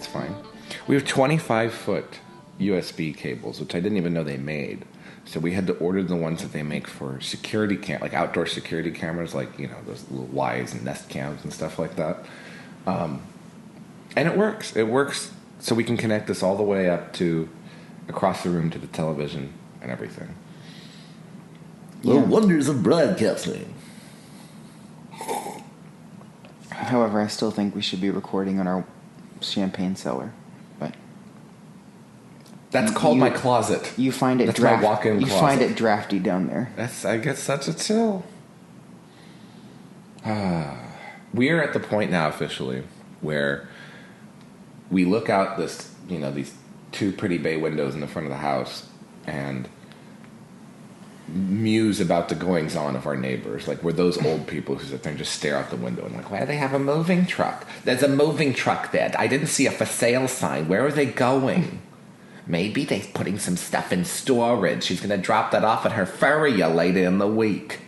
That's fine. We have 25-foot USB cables, which I didn't even know they made. So we had to order the ones that they make for security like outdoor security cameras, like, you know, those little Ys and Nest cams and stuff like that. And it works. It works so we can connect this all the way up to across the room to the television and everything. The wonders of broadcasting. However, I still think we should be recording on our champagne cellar. But that's called my closet. You find it that's my walk-in closet. You find it drafty down there. I guess that's a chill. We are at the point now officially where we look out these two pretty bay windows in the front of the house and muse about the goings on of our neighbors. Like, we're those old people who sit there and just stare out the window and like, why do they have a moving truck? There's a moving truck there. I didn't see a for sale sign. Where are they going? Maybe they're putting some stuff in storage. She's going to drop that off at her furrier later in the week.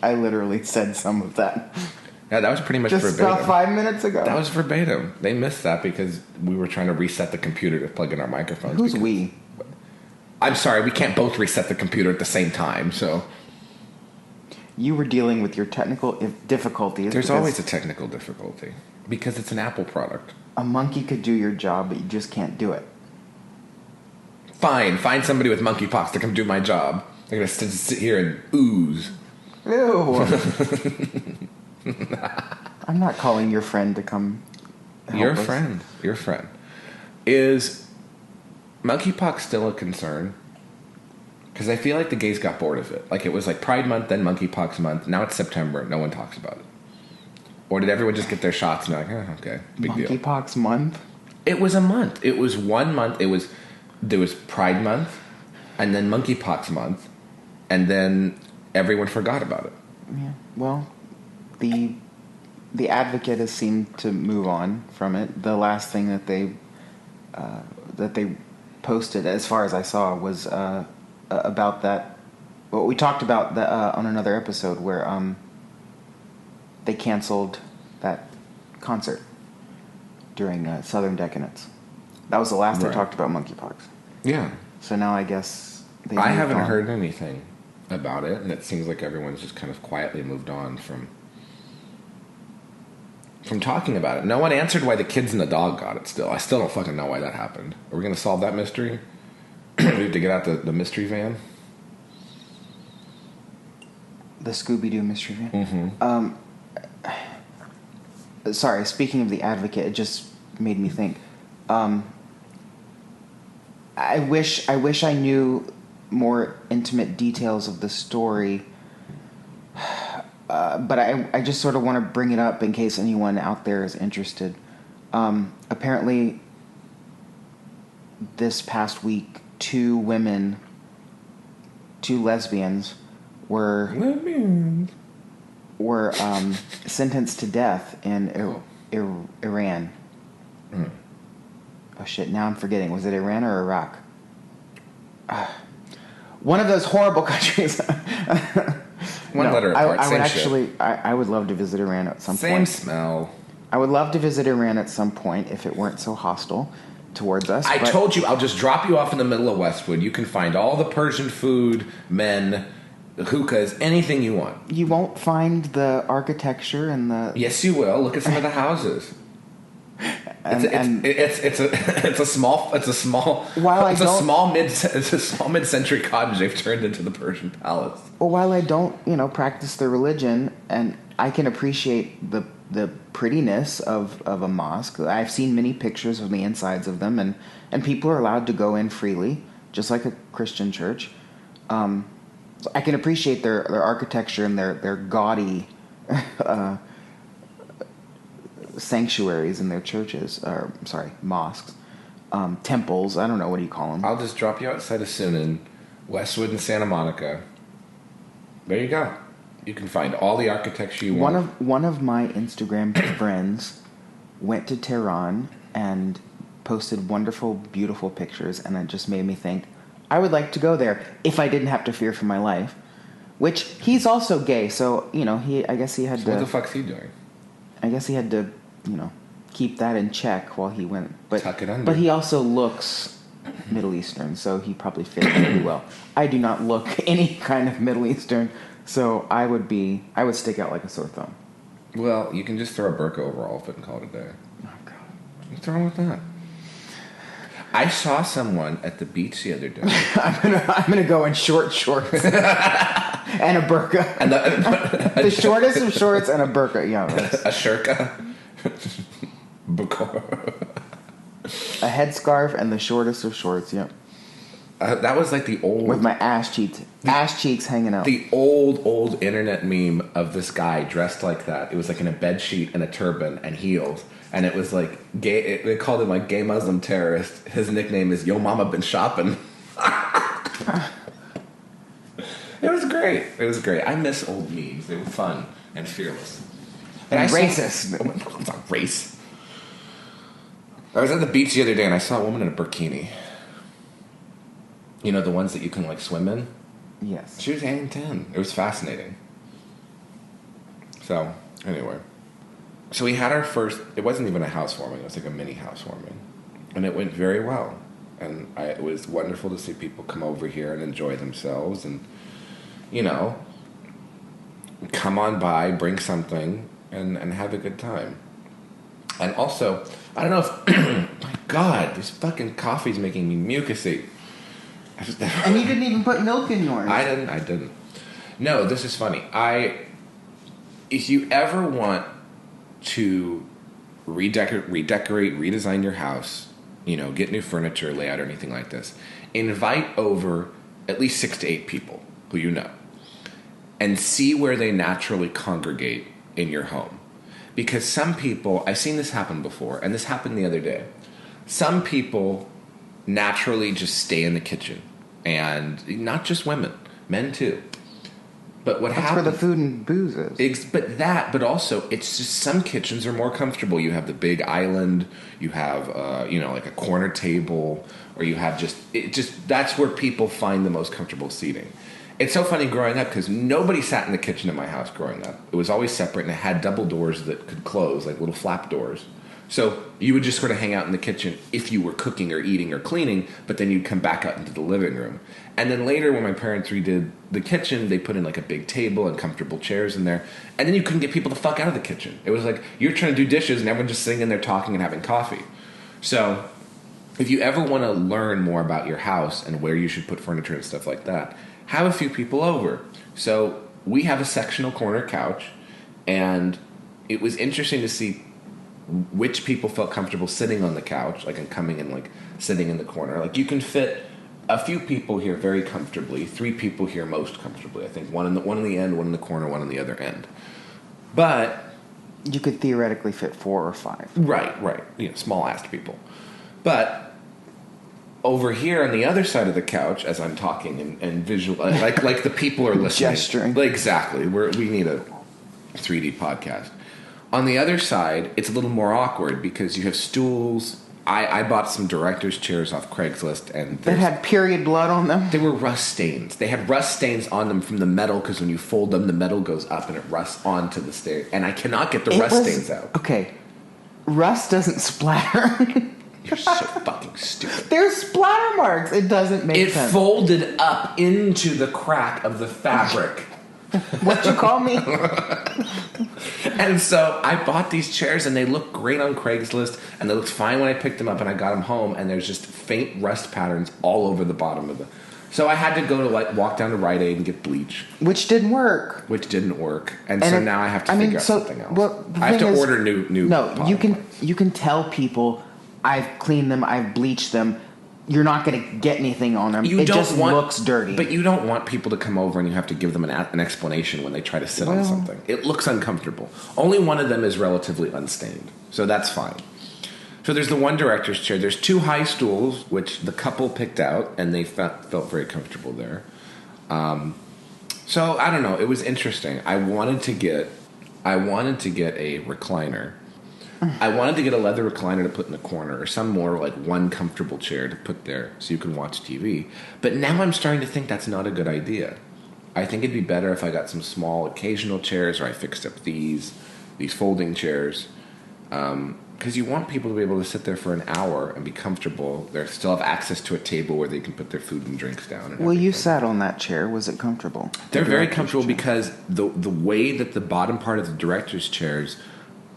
I literally said some of that. Yeah, that was pretty much just verbatim. About 5 minutes ago. That was verbatim. They missed that because we were trying to reset the computer to plug in our microphones. Who's we? I'm sorry, we can't both reset the computer at the same time, so... You were dealing with your technical difficulties. There's always a technical difficulty, because it's an Apple product. A monkey could do your job, but you just can't do it. Fine, find somebody with monkeypox to come do my job. They're going to sit here and ooze. Ew. I'm not calling your friend to come help Your us. friend. Your friend. Is monkeypox still a concern? Because I feel like the gays got bored of it. Like, it was like Pride Month, then Monkeypox Month. Now it's September. No one talks about it. Or did everyone just get their shots and they're like, okay, big deal. Monkeypox Month? It was a month. It was 1 month. There was Pride Month, and then Monkeypox Month, and then everyone forgot about it. Yeah. Well, the Advocate has seemed to move on from it. The last thing that they posted, as far as I saw, was about that. Well, we talked about on another episode where they canceled that concert during Southern Decadence. That was the last they talked about monkeypox. Yeah. So now I guess I haven't heard anything about it, and it seems like everyone's just kind of quietly moved on from talking about it. No one answered why the kids and the dog got it still. I still don't fucking know why that happened. Are we going to solve that mystery? We have to get out the mystery van? The Scooby-Doo mystery van? Mm-hmm. Sorry, speaking of the Advocate, it just made me think. I wish I knew more intimate details of the story, but I just sort of want to bring it up in case anyone out there is interested. Apparently, this past week, two lesbians were sentenced to death in Iran. Mm. Oh shit! Now I'm forgetting. Was it Iran or Iraq? One of those horrible countries. Letter apart. I would actually. I would love to visit Iran at some point. Same smell. I would love to visit Iran at some point if it weren't so hostile towards us. I told you, I'll just drop you off in the middle of Westwood. You can find all the Persian food, men, the hookahs, anything you want. You won't find the architecture and the... Yes, you will. Look at some of the houses. It's a small mid-century cottage they've turned into the Persian palace. Well, while I don't, practice the religion, and I can appreciate the prettiness of a mosque. I've seen many pictures of the insides of them, and people are allowed to go in freely, just like a Christian church. So I can appreciate their architecture and their gaudy sanctuaries in their churches, mosques, temples. I don't know, what do you call them? I'll just drop you outside of Sunan, Westwood and Santa Monica. There you go. You can find all the architecture you want. One of my Instagram friends went to Tehran and posted wonderful, beautiful pictures, and it just made me think, I would like to go there if I didn't have to fear for my life. Which, he's also gay, so, I guess he had to... What the fuck's he doing? I guess he had to, keep that in check while he went. But, Tuck it under. But he also looks Middle Eastern, so he probably fit really well. I do not look any kind of Middle Eastern, so I would stick out like a sore thumb. Well, you can just throw a burqa over all of it and call it a day. Oh, God. What's wrong with that? I saw someone at the beach the other day. I'm gonna go in short shorts and a burqa. And The shortest of shorts and a burqa. Yeah, a shirka. a headscarf and the shortest of shorts. Yep. That was like the old... With my ass cheeks hanging out. The old internet meme of this guy dressed like that. It was like in a bed sheet and a turban and heels. And it was like gay. They called him like gay Muslim terrorist. His nickname is Yo Mama Been Shopping. It was great. It was great. I miss old memes. They were fun and fearless. And racist. It's not race. I was at the beach the other day and I saw a woman in a bikini. You know, the ones that you can like swim in? Yes. She was hanging 10. It was fascinating. So, anyway. So we had our first, it wasn't even a housewarming, it was like a mini housewarming. And it went very well. And it was wonderful to see people come over here and enjoy themselves and, you know, come on by, bring something, and have a good time. And also, I don't know if, my God, this fucking coffee's making me mucusy. And you didn't even put milk in yours. I didn't. No, this is funny. If you ever want to redecorate, redesign your house, you know, get new furniture, layout, or anything like this, invite over at least 6 to 8 people who you know and see where they naturally congregate in your home. Because some people, I've seen this happen before, and this happened the other day. Some people naturally just stay in the kitchen, and not just women, men too. But what happens? That's where the food and booze is. But also, it's just some kitchens are more comfortable. You have the big island, you have, like a corner table, or you have that's where people find the most comfortable seating. It's so funny growing up because nobody sat in the kitchen in my house growing up. It was always separate, and it had double doors that could close, like little flap doors. So you would just sort of hang out in the kitchen if you were cooking or eating or cleaning, but then you'd come back out into the living room. And then later when my parents redid the kitchen, they put in like a big table and comfortable chairs in there. And then you couldn't get people the fuck out of the kitchen. It was like you're trying to do dishes and everyone's just sitting in there talking and having coffee. So if you ever want to learn more about your house and where you should put furniture and stuff like that, have a few people over. So we have a sectional corner couch, and it was interesting to see which people felt comfortable sitting on the couch, like and coming and like sitting in the corner. Like you can fit a few people here very comfortably, 3 people here most comfortably. I think one in the end, one in the corner, one on the other end. But you could theoretically fit 4 or 5. Right. You know, small-assed people. But over here on the other side of the couch, as I'm talking and visual, like the people are listening, gesturing. Exactly. We need a 3D podcast. On the other side, it's a little more awkward because you have stools. I bought some director's chairs off Craigslist, and that had period blood on them. They were rust stains. They had rust stains on them from the metal because when you fold them, the metal goes up and it rusts onto the stair. And I cannot get the rust stains out. Okay, rust doesn't splatter. You're so fucking stupid. There's splatter marks. It doesn't make sense. It folded up into the crack of the fabric. What you call me? And so I bought these chairs, and they look great on Craigslist, and they looked fine when I picked them up, and I got them home, and there's just faint rust patterns all over the bottom of the... So I had to go to walk down to Rite Aid and get bleach. Which didn't work. And so now I have to figure out something else. Well, I have to order new No, you can tell people, I've cleaned them, I've bleached them. You're not going to get anything on them. It just looks dirty. But you don't want people to come over and you have to give them an explanation when they try to sit on something. It looks uncomfortable. Only one of them is relatively unstained. So that's fine. So there's the one director's chair. There's 2 high stools, which the couple picked out, and they felt very comfortable there. So I don't know. It was interesting. I wanted to get a recliner. I wanted to get a leather recliner to put in the corner, or some more like one comfortable chair to put there so you can watch TV. But now I'm starting to think that's not a good idea. I think it'd be better if I got some small occasional chairs, or I fixed up these folding chairs. because you want people to be able to sit there for an hour and be comfortable. They still have access to a table where they can put their food and drinks down. And Well, you everything. sat on that chair. Was it comfortable? They're The very director's comfortable chair. because the way that the bottom part of the director's chairs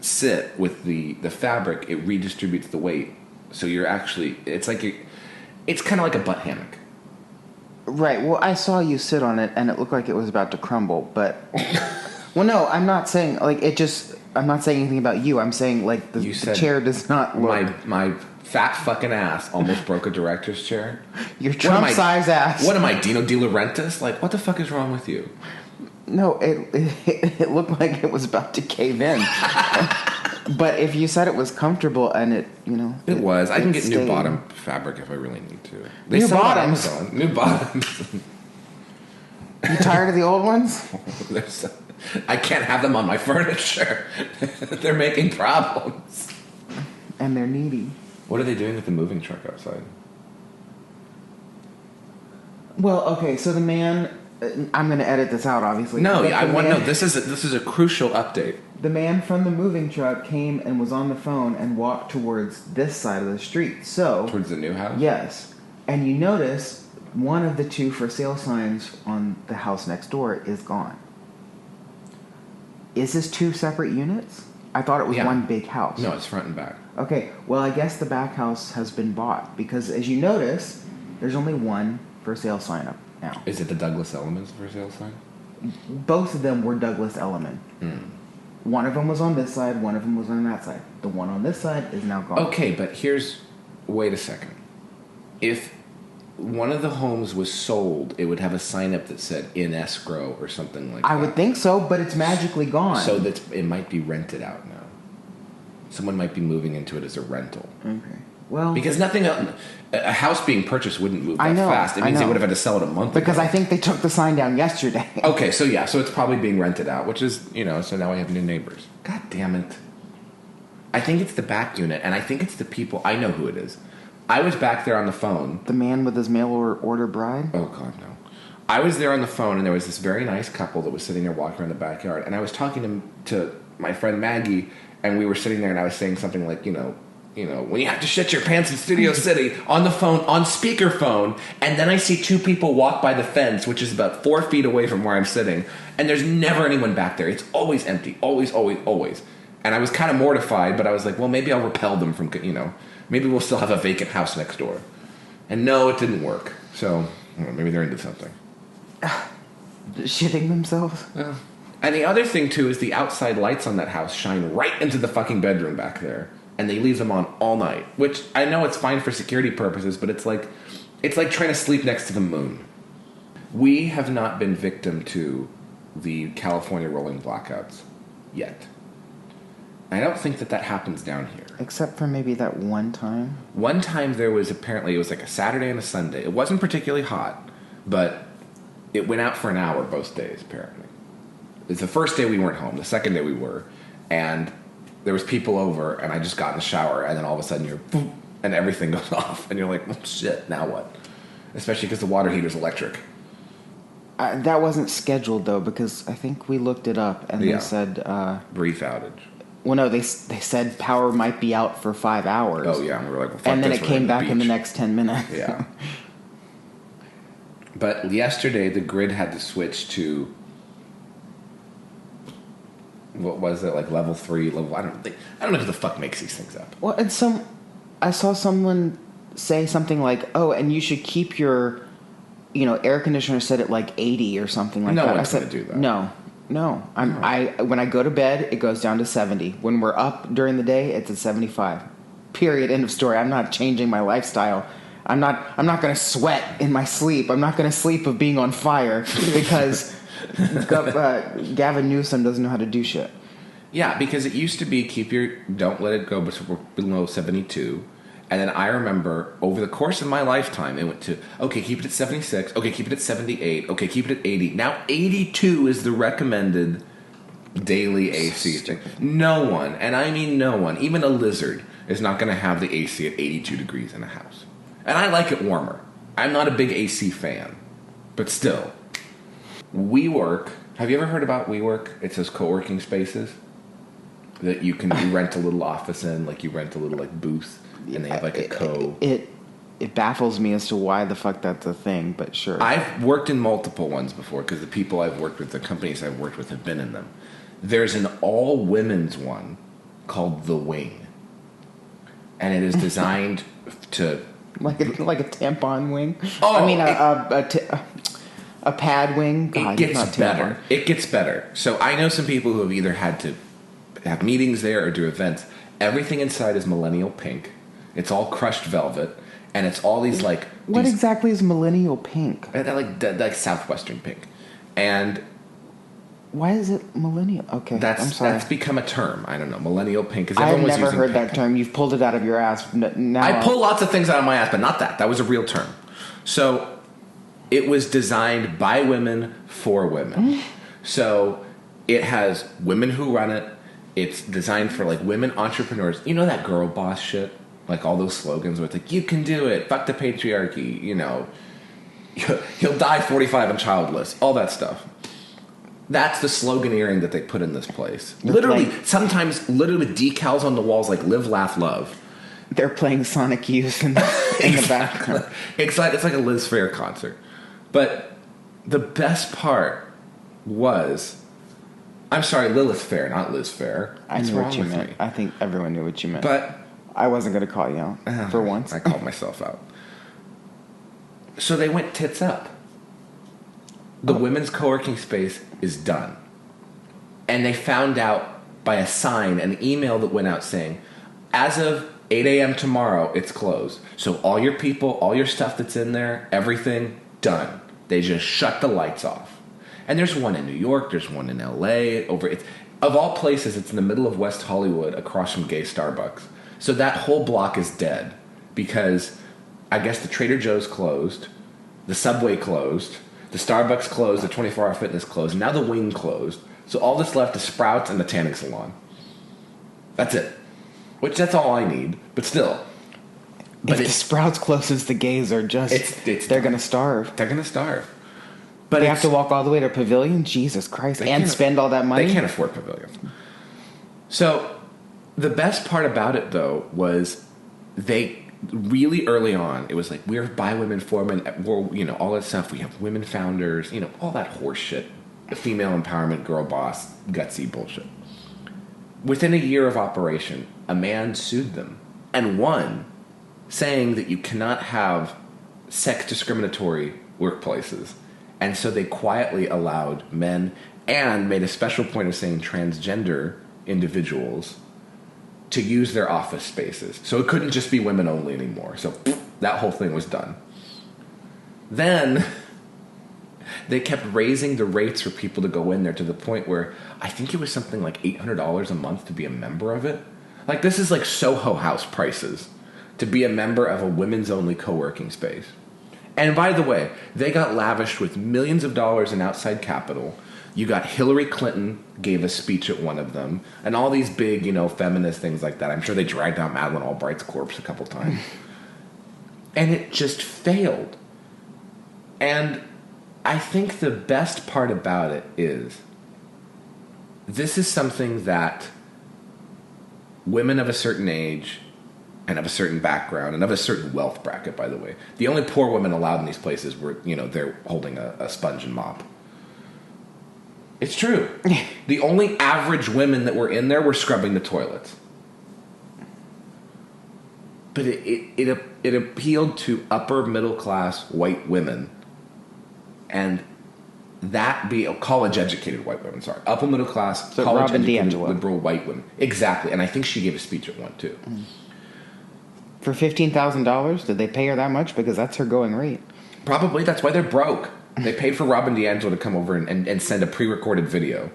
sit with the fabric, it redistributes the weight. So you're actually, it's kind of like a butt hammock. Right. Well, I saw you sit on it, and it looked like it was about to crumble. But, well, no, I'm not saying like it just. I'm not saying anything about you. I'm saying like the said chair does not look. My fat fucking ass almost broke a director's chair. Your What am I- Trump-size ass. What am I, Dino De Laurentiis? Like, what the fuck is wrong with you? No, it looked like it was about to cave in. But if you said it was comfortable and it, It was. I can get new stayed. bottom fabric if I really need to. New sell it on bottoms? Amazon. New bottoms. You tired of the old ones? I can't have them on my furniture. They're making problems. And they're needy. What are they doing with the moving truck outside? Well, okay, so the man. I'm going to edit this out, obviously. No, But I the want to man- know. This is a crucial update. The man from the moving truck came and was on the phone and walked towards this side of the street. So, Towards the new house? yes. And you notice one of the two for sale signs on the house next door is gone. Is this two separate units? I thought it was Yeah. one big house. No, it's front and back. Okay, well, I guess the back house has been bought because, as you notice, there's only one for sale sign up now. Is it the Douglas Elements for sale sign? Both of them were Douglas Elliman. One of them was on this side, one of them was on that side. The one on this side is now gone. Okay, but wait a second. If one of the homes was sold, it would have a sign up that said in escrow or something like that. I would think so, but it's magically gone. So that it might be rented out now. Someone might be moving into it as a rental. Okay. Well, Because a house being purchased wouldn't move that I know, fast. It I means they know. would have had to sell it a month because ago. I think they took the sign down yesterday. Okay, so it's probably being rented out, which is, so now we have new neighbors. God damn it. I think it's the back unit, and I think it's the people. I know who it is. I was back there on the phone. The man with his mail order bride? Oh, God, no. I was there on the phone, and there was this very nice couple that was sitting there walking around the backyard, and I was talking to my friend Maggie, and we were sitting there, and I was saying something like, when you have to shit your pants in Studio City, on the phone, on speakerphone, and then I see two people walk by the fence, which is about 4 feet away from where I'm sitting, and there's never anyone back there. It's always empty. Always, always, always. And I was kind of mortified, but I was like, well, maybe I'll repel them from, maybe we'll still have a vacant house next door. And no, it didn't work. So, maybe they're into something. Shitting themselves? And the other thing, too, is the outside lights on that house shine right into the fucking bedroom back there. And they leave them on all night. Which, I know it's fine for security purposes, but it's like trying to sleep next to the moon. We have not been victim to the California rolling blackouts yet. I don't think that happens down here. Except for maybe that one time. One time there was apparently, it was like a Saturday and a Sunday. It wasn't particularly hot, but it went out for an hour both days, apparently. It's the first day we weren't home. The second day we were. And there was people over, and I just got in the shower, and then all of a sudden you're, boom, and everything goes off. And you're like, well, shit, now what? Especially because the water heater's electric. That wasn't scheduled, though, because I think we looked it up, and Yeah. they said... Brief outage. Well, no, they said power might be out for 5 hours. Oh, yeah. And we were like, well, fuck And then this, it we're came going to back in the beach. next 10 minutes. Yeah. But yesterday, the grid had to switch to, what was it, like level 3, I don't know who the fuck makes these things up. Well, and I saw someone say something like, "Oh, and you should keep your, air conditioner set at like 80 or something like No that." one's I gonna said, do that. No. When I go to bed, it goes down to 70. When we're up during the day, it's at 75. Period. End of story. I'm not changing my lifestyle. I'm not going to sweat in my sleep. I'm not going to sleep of being on fire because Gavin Newsom doesn't know how to do shit. Yeah, because it used to be don't let it go below 72. And then I remember over the course of my lifetime, it went to, okay, keep it at 76. Okay, keep it at 78. Okay, keep it at 80. Now 82 is the recommended daily AC thing. No one, and I mean no one, even a lizard, is not going to have the AC at 82 degrees in a house. And I like it warmer. I'm not a big AC fan. But still. WeWork. Have you ever heard about WeWork? It's those co-working spaces. that you rent a little office in, like you rent a little like booth, and they have like a It baffles me as to why the fuck that's a thing, but sure. I've worked in multiple ones before because the people I've worked with, the companies I've worked with have been in them. There's an all-women's one called The Wing. And it is designed to... like a tampon wing? Oh, I mean, a pad wing? God, it not gets tampon. better. It gets better. So I know some people who have either had to have meetings there or do events. Everything inside is millennial pink. It's all crushed velvet. And it's all these like... What exactly is millennial pink? Like southwestern pink. And... Why is it millennial? Okay, I'm sorry. That's become a term. I don't know. Millennial pink. I've never heard that term. You've pulled it out of your ass. Now I pull lots of things out of my ass, but not that. That was a real term. So it was designed by women for women. So it has women who run it. It's designed for like women entrepreneurs. You know that girl boss shit? Like all those slogans where it's like, you can do it. Fuck the patriarchy. You know, you'll die 45 and childless. All that stuff. That's the sloganeering that they put in this place. Sometimes literally with decals on the walls like live, laugh, love. They're playing Sonic Youth in the background. It's like a Liz Phair concert. But the best part was... I'm sorry, Lilith Fair, not Liz Phair. I knew what you meant. I think everyone knew what you meant. But... I wasn't going to call you out for once. I called myself out. So they went tits up. The women's co-working space is done. And they found out by a sign, an email that went out saying, as of 8 a.m. tomorrow, it's closed. So all your people, all your stuff that's in there, everything, done. They just shut the lights off. And there's one in New York, there's one in L.A. Of all places, it's in the middle of West Hollywood across from gay Starbucks. So that whole block is dead because I guess the Trader Joe's closed, the Subway closed, the Starbucks closed, the 24-Hour Fitness closed, and now the Wing closed. So all that's left is Sprouts and the tanning salon. That's it. That's all I need, but still. If the Sprouts closes, the gays are just... they're going to starve. They're going to starve. But they have to walk all the way to Pavilion? Jesus Christ. And spend all that money? They can't afford Pavilion. So the best part about it, though, was they... really early on, it was like, we're by women, for women, all that stuff. We have women founders, all that horse shit. The female empowerment, girl boss, gutsy bullshit. Within a year of operation, a man sued them and won, saying that you cannot have sex discriminatory workplaces. And so they quietly allowed men and made a special point of saying transgender individuals to use their office spaces. So it couldn't just be women only anymore. So that whole thing was done. Then they kept raising the rates for people to go in there to the point where I think it was something like $800 a month to be a member of it. Like, this is like Soho House prices to be a member of a women's only co-working space. And by the way, they got lavished with millions of dollars in outside capital. You got Hillary Clinton gave a speech at one of them, and all these big, feminist things like that. I'm sure they dragged out Madeleine Albright's corpse a couple times. And it just failed. And I think the best part about it is this is something that women of a certain age and of a certain background and of a certain wealth bracket, by the way. The only poor women allowed in these places were, they're holding a sponge and mop. It's true. The only average women that were in there were scrubbing the toilets. But it appealed to upper middle class white women, and that be college educated white women. Sorry, upper middle class, so college Robin educated DiAngelo. liberal white women. Exactly, and I think she gave a speech at one too. For $15,000, did they pay her that much? Because that's her going rate. Probably. That's why they're broke. They paid for Robin DiAngelo to come over and send a pre-recorded video.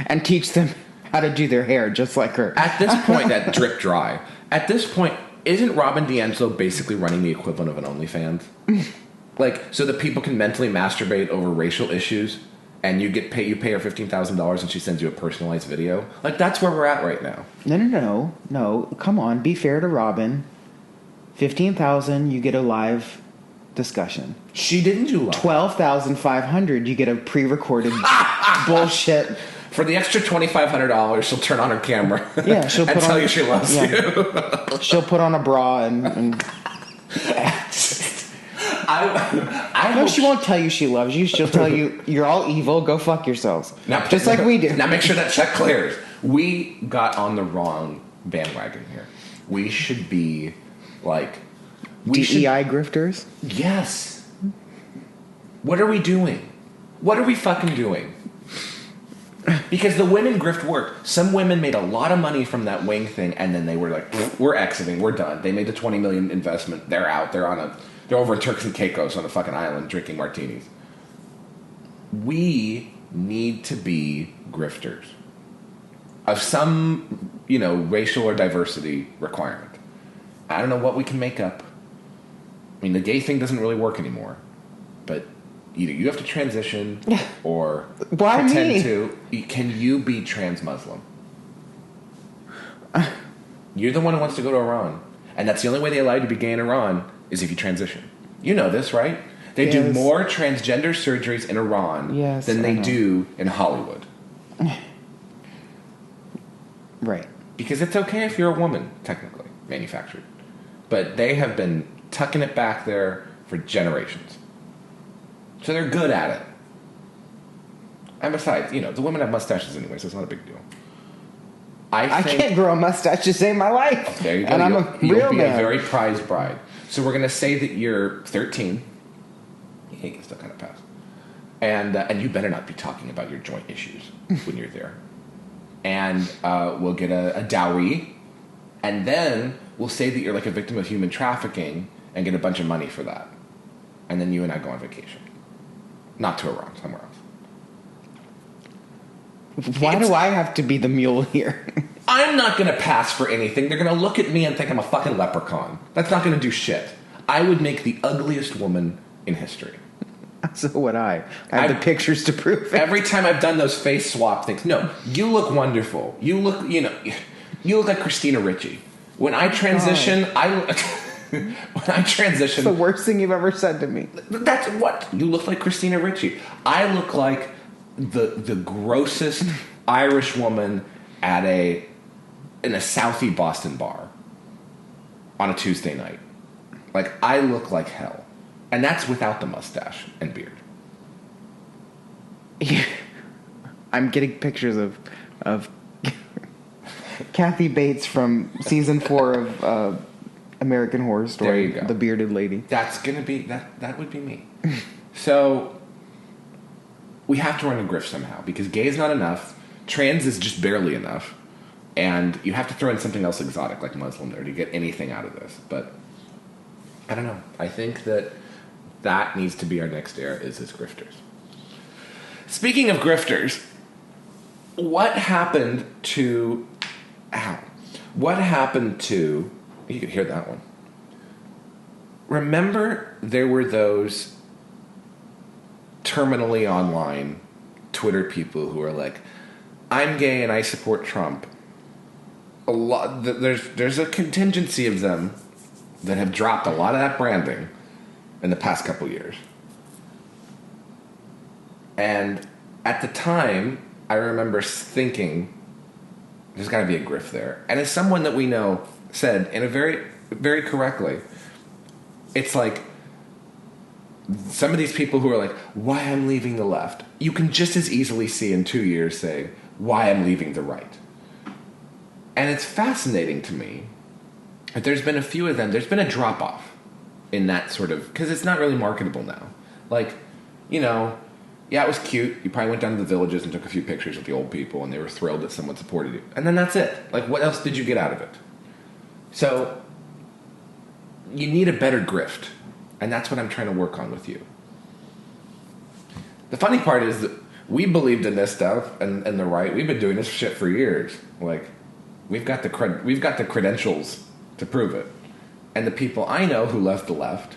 And teach them how to do their hair just like her. At this point, that drip dry. At this point, isn't Robin DiAngelo basically running the equivalent of an OnlyFans? So that people can mentally masturbate over racial issues, and you pay her $15,000 and she sends you a personalized video? That's where we're at right now. No. Come on, be fair to Robin. $15,000, you get a live discussion. She didn't do live. $12,500, you get a pre-recorded bullshit For the extra $2,500, she'll turn on her camera. Yeah, she'll and put tell on- you she loves yeah. you. She'll put on a bra and I no, hope she won't tell you she loves you. She'll tell you you're all evil. Go fuck yourselves. Just like we do. Now make sure that check clears. We got on the wrong bandwagon here. We should be like DEI grifters. Yes. What are we doing? What are we fucking doing? Because the women grift worked. Some women made a lot of money from that wing thing, and then they were like, "We're exiting. We're done." They made the $20 million investment. They're out. They're over in Turks and Caicos on a fucking island drinking martinis. We need to be grifters of some, racial or diversity requirement. I don't know what we can make up. I mean, the gay thing doesn't really work anymore, but either you have to transition or Why pretend me? to. Can you be trans-Muslim? You're the one who wants to go to Iran, and that's the only way they allow you to be gay in Iran is if you transition. You know this, right? They do Yes. more transgender surgeries in Iran Yes, than I they know. do in Hollywood. Right. Because it's okay if you're a woman, technically, manufactured. But they have been tucking it back there for generations. So they're good at it. And besides, the women have mustaches anyway, so it's not a big deal. I think, can't grow a mustache to save my life. There you go. And I'm You'll a real be man. a very prized bride. So we're going to say that you're 13. You can still kind of pass. And you better not be talking about your joint issues when you're there. And we'll get a dowry. And then we'll say that you're like a victim of human trafficking and get a bunch of money for that. And then you and I go on vacation. Not to Iran, somewhere else. Why do I have to be the mule here? I'm not going to pass for anything. They're going to look at me and think I'm a fucking leprechaun. That's not going to do shit. I would make the ugliest woman in history. So would I. I have the pictures to prove it. Every time I've done those face swap things, no, you look wonderful. You look like Christina Ricci. When I transition, when I transition, It's the worst thing you've ever said to me. that's what you look like, Christina Ricci. I look like the grossest Irish woman in a Southie Boston bar on a Tuesday night. Like, I look like hell, and that's without the mustache and beard. I'm getting pictures of Kathy Bates from season 4 of American Horror Story. There you go. The bearded lady. That's gonna be that would be me. So we have to run a grift somehow because gay is not enough, trans is just barely enough, and you have to throw in something else exotic like Muslim there to get anything out of this. But I don't know. I think that needs to be our next era is as grifters. Speaking of grifters, what happened to you could hear that one. Remember there were those terminally online Twitter people who are like, I'm gay and I support Trump. There's a contingency of them that have dropped a lot of that branding in the past couple years. And at the time, I remember thinking, there's got to be a grift there. And as someone that we know said in a very, very correctly, it's like some of these people who are like, why I'm leaving the left, you can just as easily see in 2 years say, why I'm leaving the right. And it's fascinating to me that there's been a few of them. There's been a drop-off in that sort of, because it's not really marketable now. Like, yeah, it was cute. You probably went down to the villages and took a few pictures with the old people, and they were thrilled that someone supported you. And then that's it. Like, what else did you get out of it? So, you need a better grift. And that's what I'm trying to work on with you. The funny part is that we believed in this stuff, and the right, we've been doing this shit for years. Like, we've got the credentials to prove it. And the people I know who left the left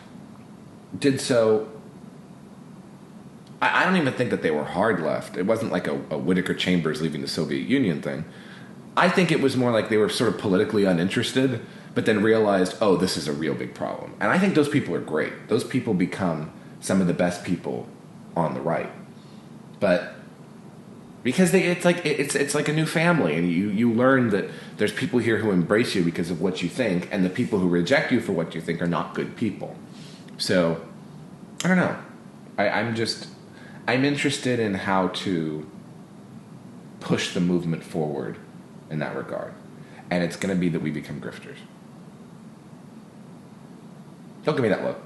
did so. I don't even think that they were hard left. It wasn't like a Whittaker Chambers leaving the Soviet Union thing. I think it was more like they were sort of politically uninterested, but then realized, oh, this is a real big problem. And I think those people are great. Those people become some of the best people on the right. But Because it's like a new family, and you learn that there's people here who embrace you because of what you think, and the people who reject you for what you think are not good people. So, I don't know. I'm interested in how to push the movement forward in that regard, and it's going to be that we become grifters. Don't give me that look.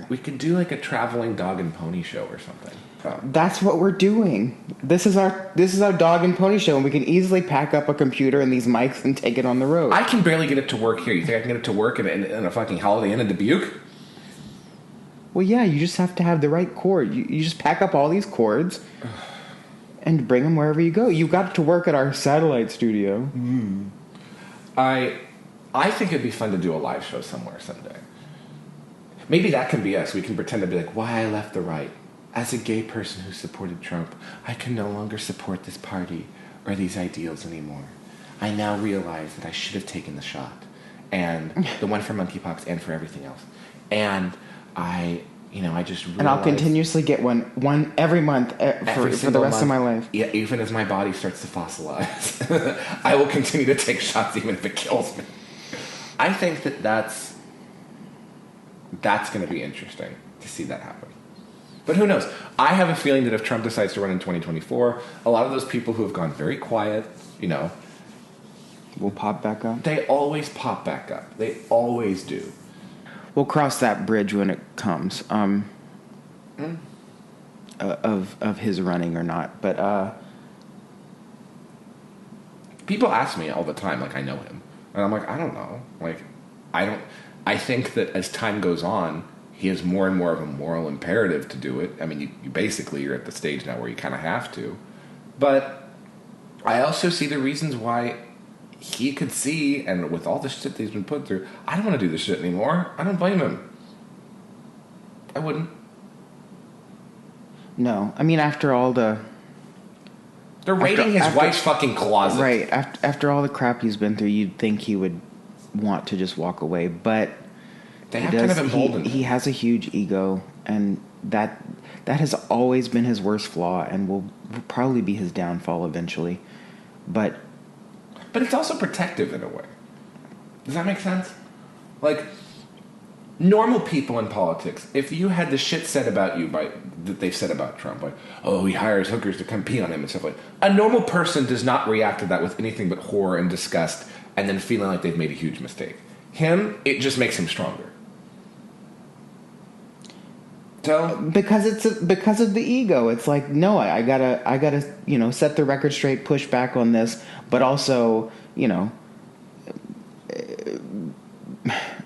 We could do like a traveling dog and pony show or something. That's what we're doing. This is our dog and pony show, and we can easily pack up a computer and these mics and take it on the road. I can barely get it to work here. You think I can get it to work in a fucking Holiday Inn in Dubuque? Well, yeah, you just have to have the right cord. You just pack up all these cords and bring them wherever you go. You got to work at our satellite studio. I think it'd be fun to do a live show somewhere someday. Maybe that can be us. We can pretend to be like, why I left the right. As a gay person who supported Trump, I can no longer support this party or these ideals anymore. I now realize that I should have taken the shot, and the one for monkeypox and for everything else. And I just realized... And I'll continuously get one every month for the rest of my life. Yeah, even as my body starts to fossilize. I will continue to take shots even if it kills me. I think that's going to be interesting to see that happen. But who knows? I have a feeling that if Trump decides to run in 2024, a lot of those people who have gone very quiet, will pop back up. They always pop back up. They always do. We'll cross that bridge when it comes. Of his running or not, but people ask me all the time, like I know him, and I'm like, I don't know. Like, I think that as time goes on, he has more and more of a moral imperative to do it. I mean, you basically, you're at the stage now where you kind of have to. But I also see the reasons why he could see, and with all the shit that he's been put through, I don't want to do this shit anymore. I don't blame him. I wouldn't. No. I mean, after all the... They're raiding his wife's fucking closet. Right. After all the crap he's been through, you'd think he would want to just walk away, but... They have kind of emboldened him. He has a huge ego, and that has always been his worst flaw, and will probably be his downfall eventually. But it's also protective in a way. Does that make sense? Like, normal people in politics, if you had the shit said about you that they've said about Trump, like, oh, he hires hookers to come pee on him and stuff like that, a normal person does not react to that with anything but horror and disgust, and then feeling like they've made a huge mistake. Him, it just makes him stronger. So, because of the ego, it's like, no, I gotta set the record straight, push back on this, but also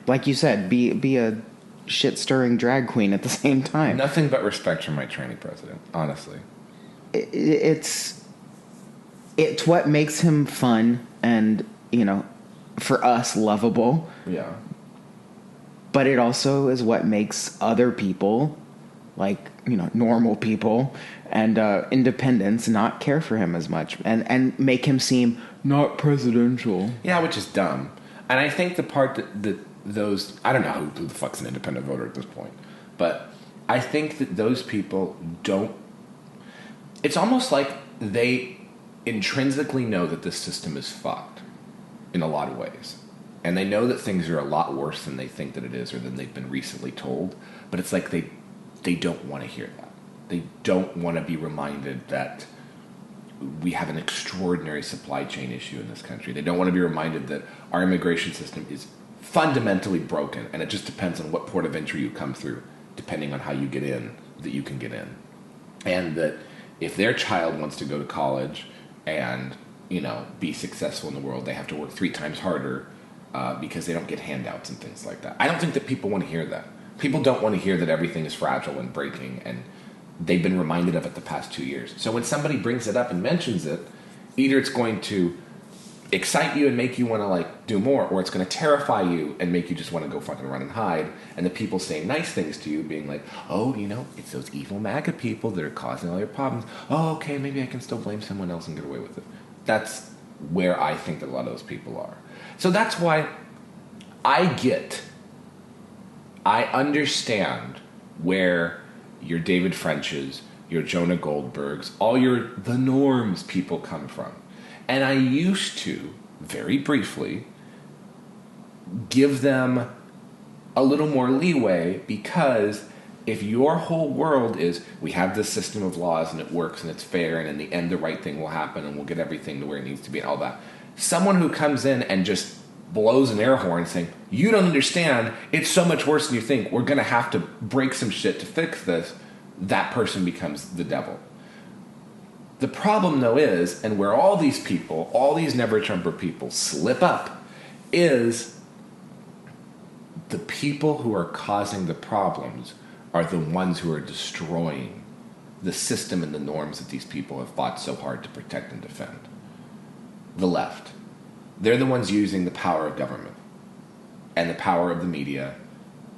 like you said, be a shit stirring drag queen at the same time. Nothing but respect for my training president, honestly. It's what makes him fun and for us lovable. Yeah. But it also is what makes other people, like, normal people and independents, not care for him as much and make him seem not presidential. Yeah, which is dumb. And I think the part that those... I don't know who the fuck's an independent voter at this point. But I think that those people don't... It's almost like they intrinsically know that this system is fucked in a lot of ways. And they know that things are a lot worse than they think that it is or than they've been recently told. But it's like they don't want to hear that. They don't want to be reminded that we have an extraordinary supply chain issue in this country. They don't want to be reminded that our immigration system is fundamentally broken, and it just depends on what port of entry you come through, depending on how you get in, that you can get in. And that if their child wants to go to college and, be successful in the world, they have to work 3 times harder because they don't get handouts and things like that. I don't think that people want to hear that. People don't want to hear that everything is fragile and breaking, and they've been reminded of it the past 2 years. So when somebody brings it up and mentions it, either it's going to excite you and make you want to do more, or it's going to terrify you and make you just want to go fucking run and hide. And the people saying nice things to you being like, oh, it's those evil MAGA people that are causing all your problems. Oh, okay, maybe I can still blame someone else and get away with it. That's where I think that a lot of those people are. So that's why I understand where your David Frenches, your Jonah Goldbergs, the norms people come from. And I used to, very briefly, give them a little more leeway, because if your whole world is, we have this system of laws and it works and it's fair and in the end the right thing will happen and we'll get everything to where it needs to be and all that. Someone who comes in and just blows an air horn saying, you don't understand, it's so much worse than you think, we're going to have to break some shit to fix this, that person becomes the devil. The problem, though, is, and where all these people, all these never-Trumper people slip up, is the people who are causing the problems are the ones who are destroying the system and the norms that these people have fought so hard to protect and defend. The left. They're the ones using the power of government and the power of the media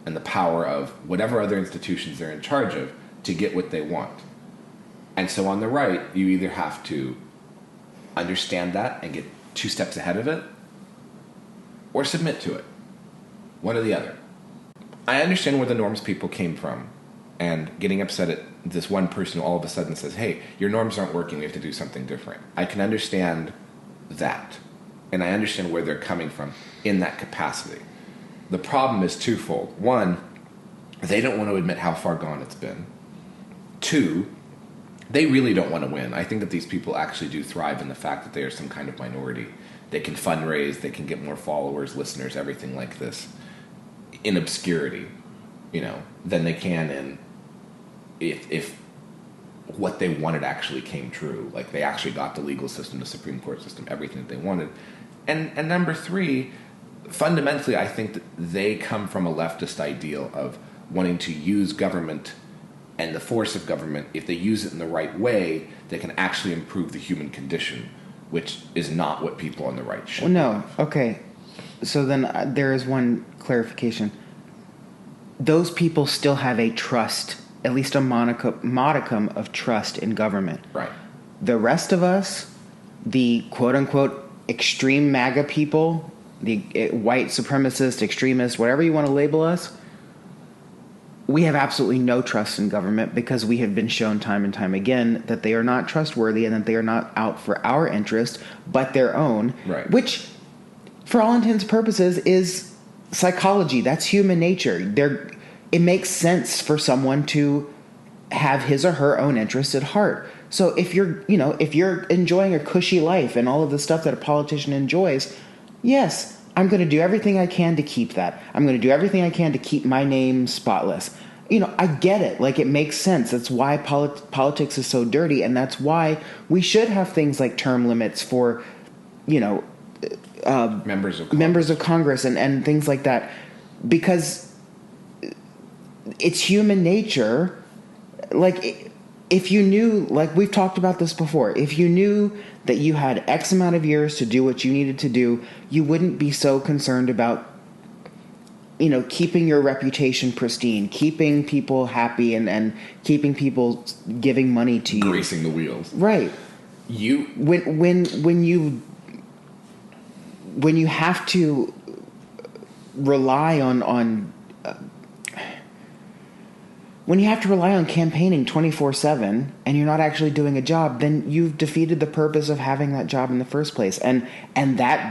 and the power of whatever other institutions they're in charge of to get what they want. And so on the right, you either have to understand that and get 2 steps ahead of it, or submit to it. One or the other. I understand where the norms people came from, and getting upset at this one person who all of a sudden says, hey, your norms aren't working, we have to do something different. I can understand that, and I understand where they're coming from in that capacity. The problem is twofold. One, they don't want to admit how far gone it's been. 2, they really don't want to win. I think that these people actually do thrive in the fact that they are some kind of minority. They can fundraise, they can get more followers, listeners, everything like this in obscurity, than they can in if what they wanted actually came true. Like, they actually got the legal system, the Supreme Court system, everything that they wanted. And number 3, fundamentally, I think that they come from a leftist ideal of wanting to use government and the force of government. If they use it in the right way, they can actually improve the human condition, which is not what people on the right should. Well, no. Okay. So then there is one clarification. Those people still have a trust, at least a modicum of trust in government. Right. The rest of us, the quote-unquote extreme MAGA people, the white supremacist, extremist, whatever you want to label us, we have absolutely no trust in government, because we have been shown time and time again that they are not trustworthy and that they are not out for our interest, but their own. Right. Which, for all intents and purposes, is psychology. That's human nature. It makes sense for someone to have his or her own interest at heart. So if you're enjoying a cushy life and all of the stuff that a politician enjoys, yes, I'm going to do everything I can to keep that. I'm going to do everything I can to keep my name spotless. I get it. Like, it makes sense. That's why politics is so dirty, and that's why we should have things like term limits for, members of Congress and things like that, because it's human nature. Like, if you knew, like we've talked about this before, if you knew that you had X amount of years to do what you needed to do, you wouldn't be so concerned about, keeping your reputation pristine, keeping people happy, and keeping people giving money to you. Greasing the wheels. Right. When you have to rely on when you have to rely on campaigning 24/7 and you're not actually doing a job, then you've defeated the purpose of having that job in the first place. And that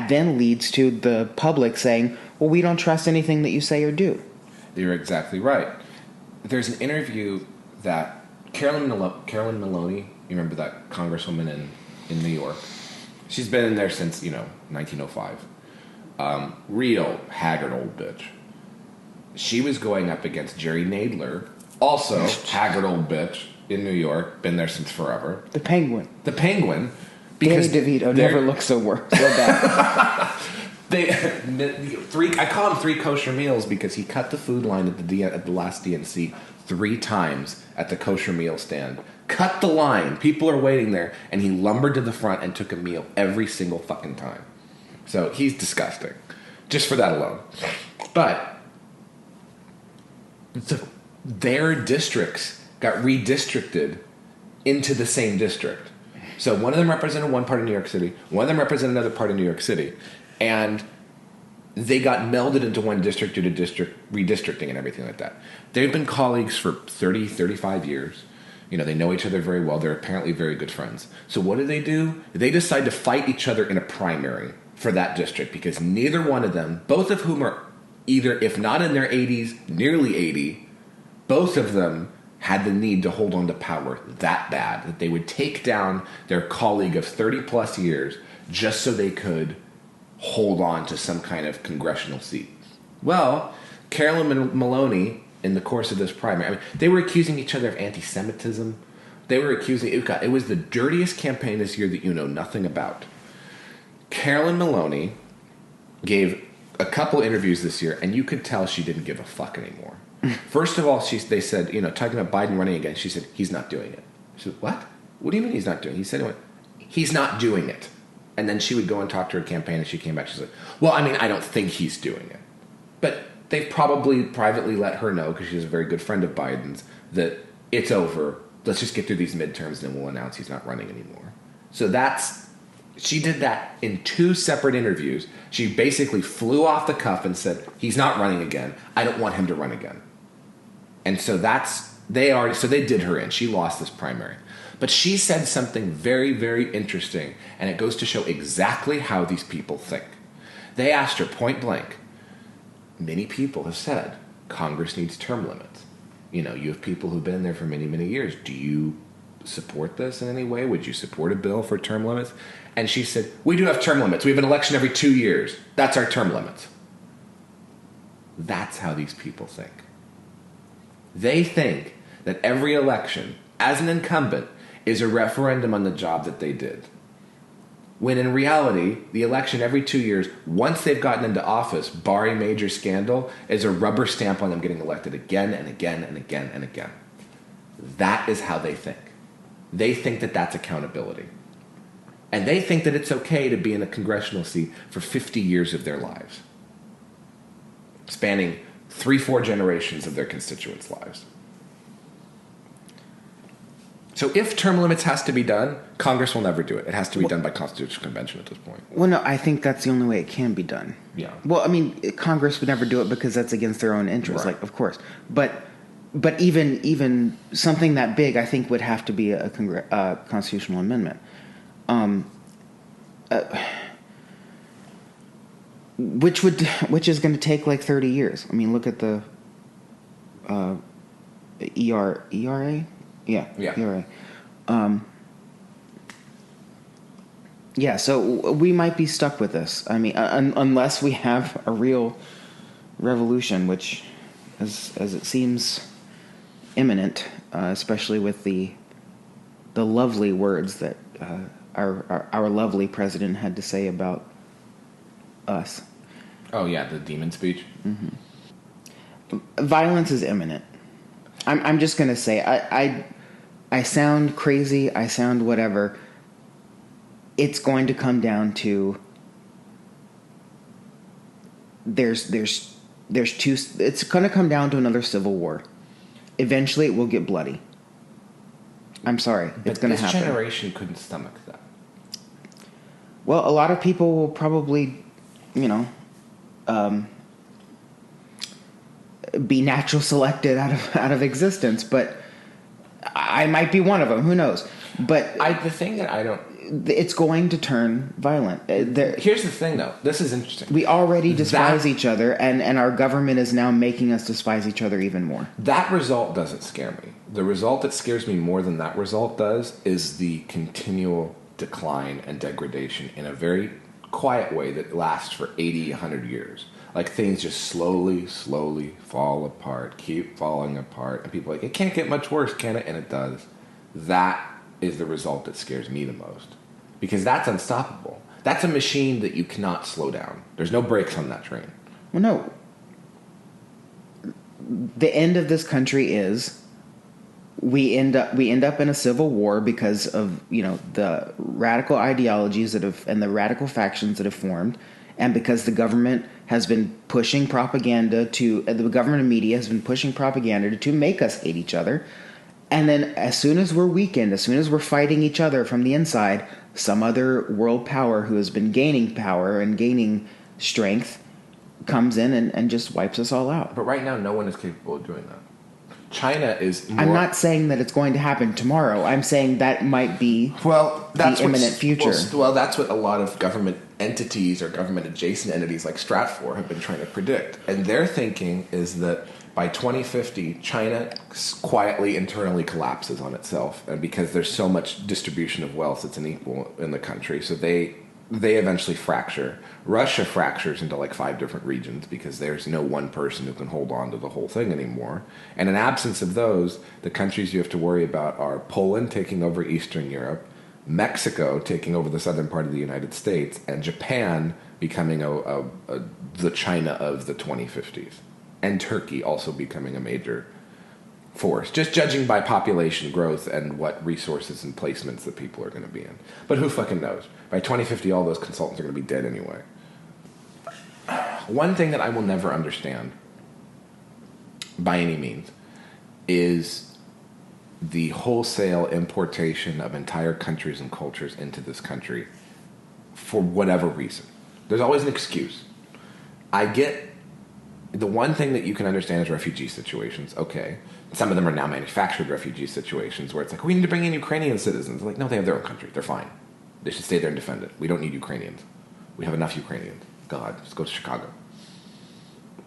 then leads to the public saying, well, we don't trust anything that you say or do. You're exactly right. There's an interview that Carolyn Maloney, you remember that congresswoman in New York? She's been in there since, 1905. Real haggard old bitch. She was going up against Jerry Nadler, also haggard old bitch in New York, been there since forever. The Penguin. Because Danny DeVito never looked so bad. I call him 3 kosher meals because he cut the food line at the last DNC 3 times at the kosher meal stand. Cut the line. People are waiting there, and he lumbered to the front and took a meal every single fucking time. So he's disgusting, just for that alone. But their districts got redistricted into the same district. So one of them represented one part of New York City, one of them represented another part of New York City, and they got melded into one district due to district redistricting and everything like that. They've been colleagues for 30, 35 years. They know each other very well. They're apparently very good friends. So what do? They decide to fight each other in a primary for that district because neither one of them, both of whom are either, if not in their 80s, nearly 80, both of them had the need to hold on to power that bad that they would take down their colleague of 30 plus years just so they could hold on to some kind of congressional seat. Well, Carolyn Maloney, in the course of this primary, they were accusing each other of anti-Semitism. They were accusing, it was the dirtiest campaign this year that you know nothing about. Carolyn Maloney gave a couple interviews this year, and you could tell she didn't give a fuck anymore. First of all, they said, talking about Biden running again, she said, he's not doing it. She said, what? What do you mean he's not doing it? He said, he's not doing it. And then she would go and talk to her campaign, and she came back, she said, well, I don't think he's doing it. But they've probably privately let her know, because she's a very good friend of Biden's, that it's over. Let's just get through these midterms, and then we'll announce he's not running anymore. So she did that in 2 separate interviews. She basically flew off the cuff and said, he's not running again. I don't want him to run again. And so they did her in. She lost this primary. But she said something very, very interesting, and it goes to show exactly how these people think. They asked her point blank, many people have said Congress needs term limits. You have people who've been there for many, many years. Do you support this in any way? Would you support a bill for term limits? And she said, we do have term limits. We have an election every 2 years. That's our term limits. That's how these people think. They think that every election, as an incumbent, is a referendum on the job that they did. When in reality, the election every 2 years, once they've gotten into office, barring major scandal, is a rubber stamp on them getting elected again and again and again and again. That is how they think. They think that that's accountability. And they think that it's okay to be in a congressional seat for 50 years of their lives, spanning 3-4 generations of their constituents' lives. So if term limits has to be done, Congress will never do it. It has to be done by Constitutional Convention at this point. Well, no, I think that's the only way it can be done. Yeah. Well, Congress would never do it because that's against their own interests, Right. of course. But even something that big, I think, would have to be a constitutional amendment. Which is going to take like 30 years. Look at the ERA? Yeah. ERA. So we might be stuck with this. Unless we have a real revolution, which, as it seems imminent, especially with the lovely words that our lovely president had to say about us. Oh, yeah, the demon speech? Mm-hmm. Violence is imminent. I'm just going to say, I sound crazy, I sound whatever. It's going to come down to it's going to come down to another civil war. Eventually it will get bloody. I'm sorry, but it's going to happen. This generation couldn't stomach that. Well, a lot of people will probably, be natural selected out of existence, but I might be one of them. Who knows? But the thing that I don't... It's going to turn violent. Here's the thing, though. This is interesting. We already despise each other, and our government is now making us despise each other even more. That result doesn't scare me. The result that scares me more than that result does is the continual decline and degradation in a very quiet way that lasts for 80, 100 years. Like things just slowly fall apart, keep falling apart. And people are like, it can't get much worse, can it? And it does. That is the result that scares me the most. Because that's unstoppable. That's a machine that you cannot slow down. There's no brakes on that train. Well, no. The end of this country is we end up in a civil war because of the radical ideologies and the radical factions that have formed, and because the government has been pushing propaganda the government and media has been pushing propaganda to make us hate each other. And then as soon as we're weakened, as soon as we're fighting each other from the inside, some other world power who has been gaining power and gaining strength comes in and just wipes us all out. But right now, no one is capable of doing that. China is more... I'm not saying that it's going to happen tomorrow. I'm saying that might be that's the imminent future. Well, that's what a lot of government entities or government adjacent entities like Stratfor have been trying to predict. And their thinking is that by 2050, China quietly internally collapses on itself, and because there's so much distribution of wealth, it's unequal in the country. So they eventually fracture. Russia fractures into like 5 different regions because there's no one person who can hold on to the whole thing anymore. And in absence of those, the countries you have to worry about are Poland taking over Eastern Europe, Mexico taking over the southern part of the United States, and Japan becoming the China of the 2050s. And Turkey also becoming a major force, just judging by population growth and what resources and placements that people are going to be in. But who fucking knows? By 2050, all those consultants are going to be dead anyway. One thing that I will never understand, by any means, is the wholesale importation of entire countries and cultures into this country for whatever reason. There's always an excuse. I get the one thing that you can understand is refugee situations. Okay. Some of them are now manufactured refugee situations where it's like, we need to bring in Ukrainian citizens. Like, no, they have their own country. They're fine. They should stay there and defend it. We don't need Ukrainians. We have enough Ukrainians. God, just go to Chicago.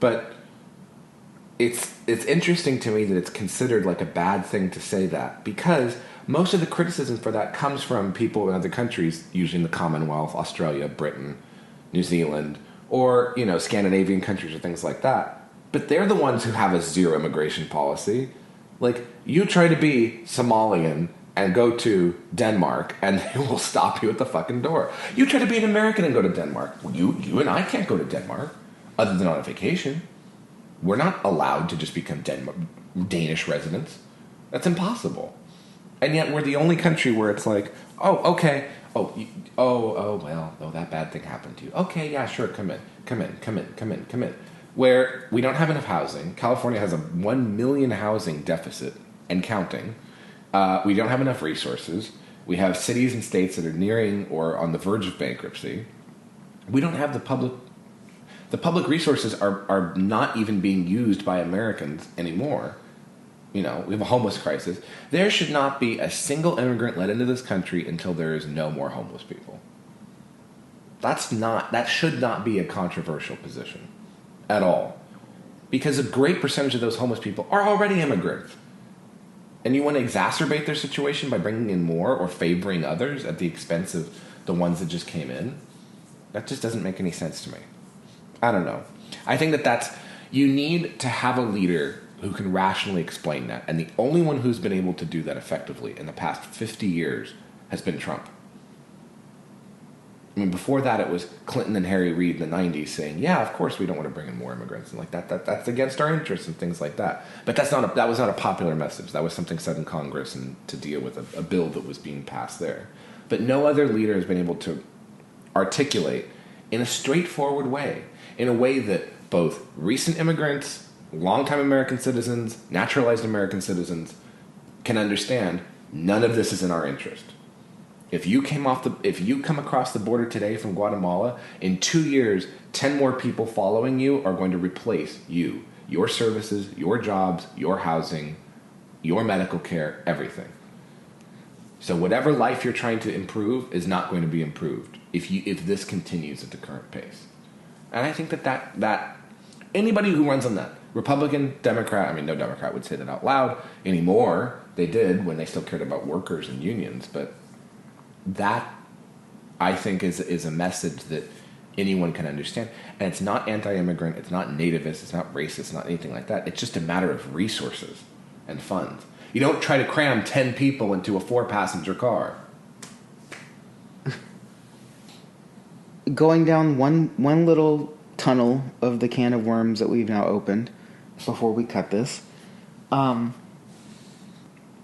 But it's interesting to me that it's considered like a bad thing to say that, because most of the criticism for that comes from people in other countries, usually in the Commonwealth, Australia, Britain, New Zealand, or, you know, Scandinavian countries or things like that. But they're the ones who have a zero immigration policy. Like, you try to be Somalian and go to Denmark, and they will stop you at the fucking door. You try to be an American and go to Denmark. You and I can't go to Denmark, other than on a vacation. We're not allowed to just become Danish residents. That's impossible. And yet we're the only country where it's like, oh, okay, well, that bad thing happened to you. Okay, yeah, sure, come in. Where we don't have enough housing. California has a 1 million housing deficit and counting. We don't have enough resources. We have cities and states that are nearing or on the verge of bankruptcy. We don't have the public resources are not even being used by Americans anymore. You know, we have a homeless crisis. There should not be a single immigrant let into this country until there is no more homeless people. That should not be a controversial position at all. Because a great percentage of those homeless people are already immigrants. And you want to exacerbate their situation by bringing in more or favoring others at the expense of the ones that just came in? That just doesn't make any sense to me. I don't know. I think you need to have a leader who can rationally explain that. And the only one who's been able to do that effectively in the past 50 years has been Trump. I mean, before that, it was Clinton and Harry Reid in the 90s saying, yeah, of course we don't want to bring in more immigrants. And like that's against our interests and things like that. But that was not a popular message. That was something said in Congress and to deal with a bill that was being passed there. But no other leader has been able to articulate in a straightforward way, in a way that both recent immigrants, longtime American citizens, naturalized American citizens can understand none of this is in our interest. If you come across the border today from Guatemala, in 2 years, 10 more people following you are going to replace you, your services, your jobs, your housing, your medical care, everything. So whatever life you're trying to improve is not going to be improved if this continues at the current pace. And I think that anybody who runs on that, Republican, Democrat, I mean, no Democrat would say that out loud anymore. They did when they still cared about workers and unions, but that, I think, is a message that anyone can understand. And it's not anti-immigrant, it's not nativist, it's not racist, it's not anything like that. It's just a matter of resources and funds. You don't try to cram 10 people into a 4-passenger car. Going down one little tunnel of the can of worms that we've now opened before we cut this,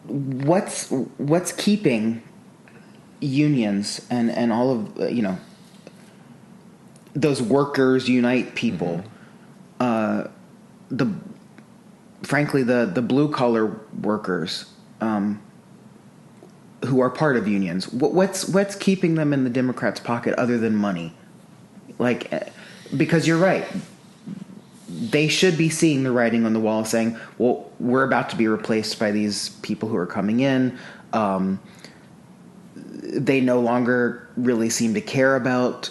what's keeping unions and all of those workers unite people, frankly the blue collar workers who are part of unions, what's keeping them in the Democrats' pocket other than money? Like, because you're right, they should be seeing the writing on the wall saying, well, we're about to be replaced by these people who are coming in. They no longer really seem to care about,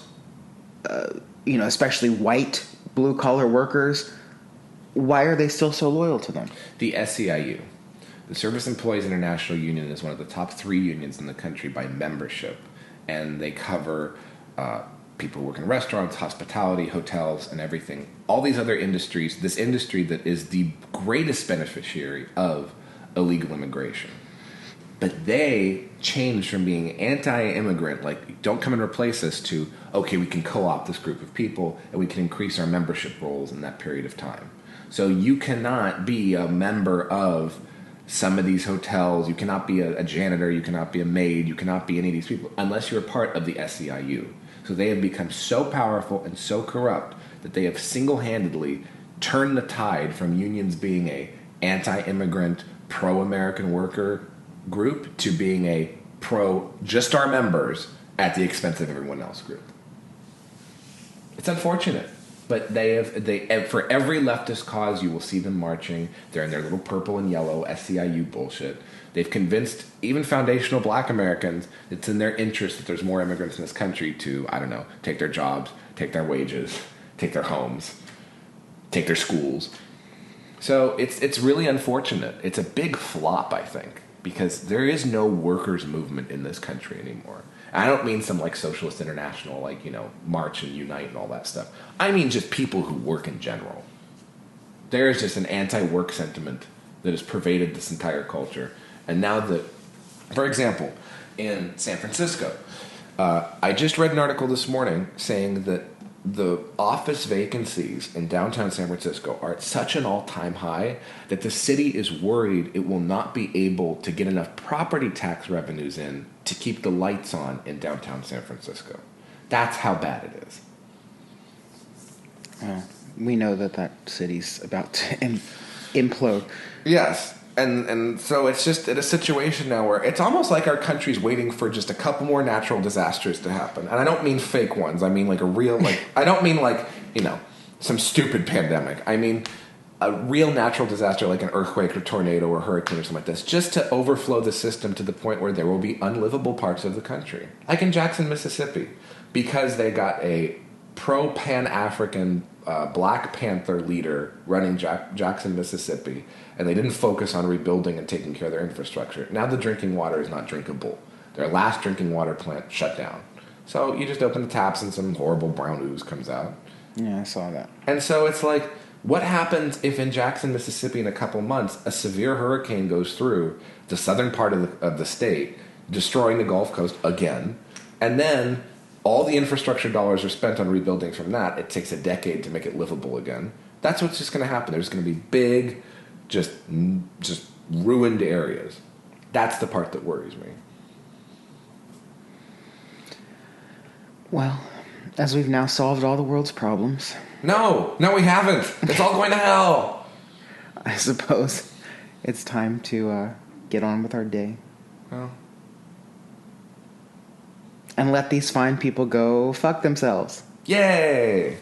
especially white blue-collar workers. Why are they still so loyal to them? The SEIU, the Service Employees International Union, is one of the top 3 unions in the country by membership, and they cover people who work in restaurants, hospitality, hotels, and everything. All these other industries, this industry that is the greatest beneficiary of illegal immigration. But they changed from being anti-immigrant, like, don't come and replace us, to, okay, we can co-opt this group of people and we can increase our membership rolls in that period of time. So you cannot be a member of some of these hotels, you cannot be a janitor, you cannot be a maid, you cannot be any of these people unless you're part of the SEIU. So they have become so powerful and so corrupt that they have single-handedly turned the tide from unions being a anti-immigrant, pro-American worker group to being a pro just our members at the expense of everyone else group. It's unfortunate, but they for every leftist cause you will see them marching. They're in their little purple and yellow SEIU bullshit. They've convinced even foundational black Americans it's in their interest that there's more immigrants in this country to, I don't know, take their jobs, take their wages, take their homes, take their schools. So it's really unfortunate. It's a big flop, I think, because there is no workers' movement in this country anymore. And I don't mean some like Socialist International, like, march and unite and all that stuff. I mean just people who work in general. There is just an anti-work sentiment that has pervaded this entire culture. And now that, for example, in San Francisco, I just read an article this morning saying that the office vacancies in downtown San Francisco are at such an all-time high that the city is worried it will not be able to get enough property tax revenues in to keep the lights on in downtown San Francisco. That's how bad it is. We know that city's about to implode. Yes. And so it's just in a situation now where it's almost like our country's waiting for just a couple more natural disasters to happen. And I don't mean fake ones. I mean like a real, I don't mean some stupid pandemic. I mean a real natural disaster like an earthquake or tornado or hurricane or something like this, just to overflow the system to the point where there will be unlivable parts of the country. Like in Jackson, Mississippi, because they got a pro-Pan-African Black Panther leader running Jackson, Mississippi, and they didn't focus on rebuilding and taking care of their infrastructure. Now the drinking water is not drinkable. Their last drinking water plant shut down. So you just open the taps and some horrible brown ooze comes out. Yeah, I saw that. And so it's like, what happens if in Jackson, Mississippi in a couple months, a severe hurricane goes through the southern part of the state, destroying the Gulf Coast again, and then all the infrastructure dollars are spent on rebuilding from that. It takes a decade to make it livable again. That's what's just going to happen. There's going to be big, just ruined areas. That's the part that worries me. Well, as we've now solved all the world's problems. No, we haven't. It's all going to hell. I suppose it's time to get on with our day. Well, and let these fine people go fuck themselves. Yay!